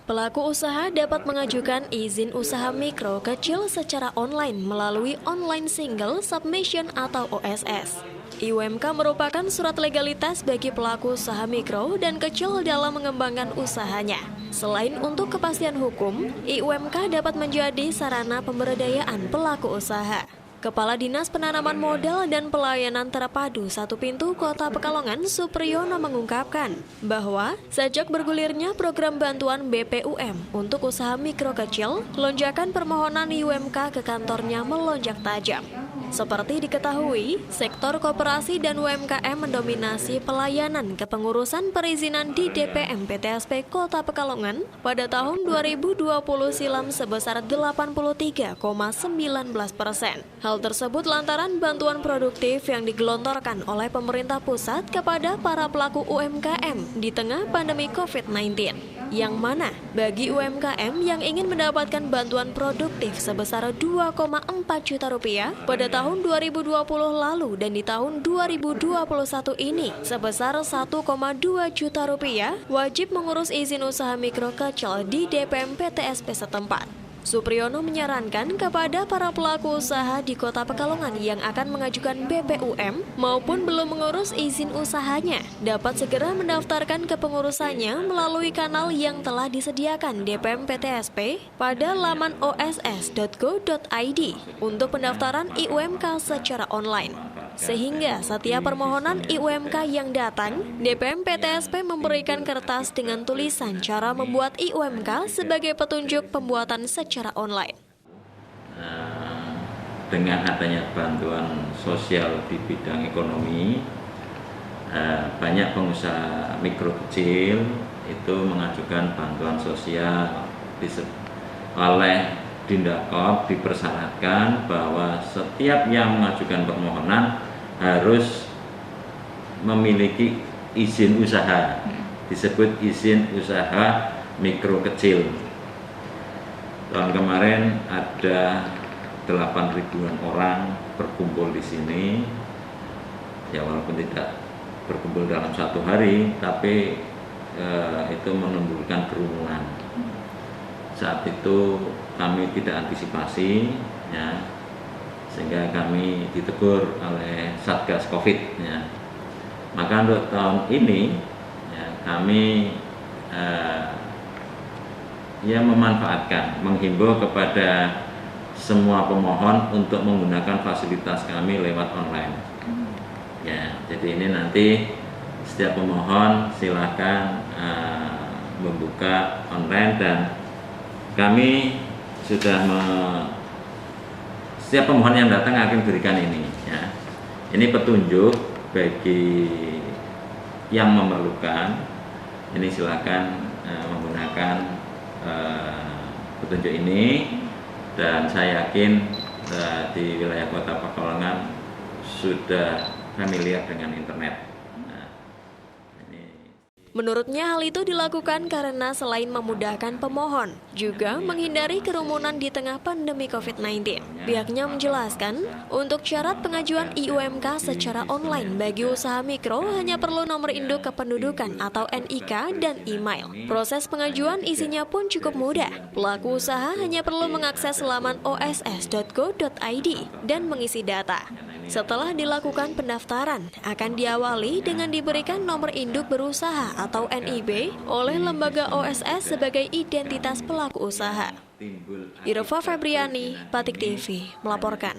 Pelaku usaha dapat mengajukan izin usaha mikro kecil secara online melalui Online Single Submission atau OSS. IUMK merupakan surat legalitas bagi pelaku usaha mikro dan kecil dalam mengembangkan usahanya. Selain untuk kepastian hukum, IUMK dapat menjadi sarana pemberdayaan pelaku usaha. Kepala Dinas Penanaman Modal dan Pelayanan Terpadu Satu Pintu Kota Pekalongan, Supriyono mengungkapkan bahwa sejak bergulirnya program bantuan BPUM untuk usaha mikro kecil, lonjakan permohonan IUMK ke kantornya melonjak tajam. Seperti diketahui, sektor koperasi dan UMKM mendominasi pelayanan kepengurusan perizinan di DPM PTSP Kota Pekalongan pada tahun 2020 silam sebesar 83,19%. Hal tersebut lantaran bantuan produktif yang digelontorkan oleh pemerintah pusat kepada para pelaku UMKM di tengah pandemi COVID-19. Yang mana bagi UMKM yang ingin mendapatkan bantuan produktif sebesar 2,4 juta rupiah pada tahun 2020 lalu dan di tahun 2021 ini sebesar 1,2 juta rupiah wajib mengurus izin usaha mikro kecil di DPM PTSP setempat. Supriyono menyarankan kepada para pelaku usaha di Kota Pekalongan yang akan mengajukan BPUM maupun belum mengurus izin usahanya dapat segera mendaftarkan kepengurusannya melalui kanal yang telah disediakan DPM PTSP pada laman oss.go.id untuk pendaftaran IUMK secara online. Sehingga setiap permohonan IUMK yang datang, DPM PTSP memberikan kertas dengan tulisan cara membuat IUMK sebagai petunjuk pembuatan secara online. Dengan adanya bantuan sosial di bidang ekonomi, banyak pengusaha mikro kecil itu mengajukan bantuan sosial oleh Dindakop dipersyaratkan bahwa setiap yang mengajukan permohonan harus memiliki izin usaha, disebut izin usaha mikro kecil. Tahun kemarin ada 8.000-an orang berkumpul di sini, ya walaupun tidak berkumpul dalam satu hari, tapi itu menimbulkan kerumunan. Saat itu kami tidak antisipasi, ya, sehingga kami ditegur oleh Satgas Covid. Ya. Maka untuk tahun ini ya, kami memanfaatkan, menghimbau kepada semua pemohon untuk menggunakan fasilitas kami lewat online. Ya, jadi ini nanti setiap pemohon silakan membuka online dan kami sudah setiap pemohon yang datang akan berikan ini. Ya. Ini petunjuk bagi yang memerlukan. Ini silakan menggunakan petunjuk ini dan saya yakin di wilayah Kota Pekalongan sudah familiar dengan internet. Menurutnya hal itu dilakukan karena selain memudahkan pemohon, juga menghindari kerumunan di tengah pandemi COVID-19. Pihaknya menjelaskan, untuk syarat pengajuan IUMK secara online bagi usaha mikro hanya perlu nomor induk kependudukan atau NIK dan email. Proses pengajuan isinya pun cukup mudah. Pelaku usaha hanya perlu mengakses laman oss.go.id dan mengisi data. Setelah dilakukan pendaftaran, akan diawali dengan diberikan nomor induk berusaha atau NIB oleh lembaga OSS sebagai identitas pelaku usaha. Irva Febriani, Batik TV, melaporkan.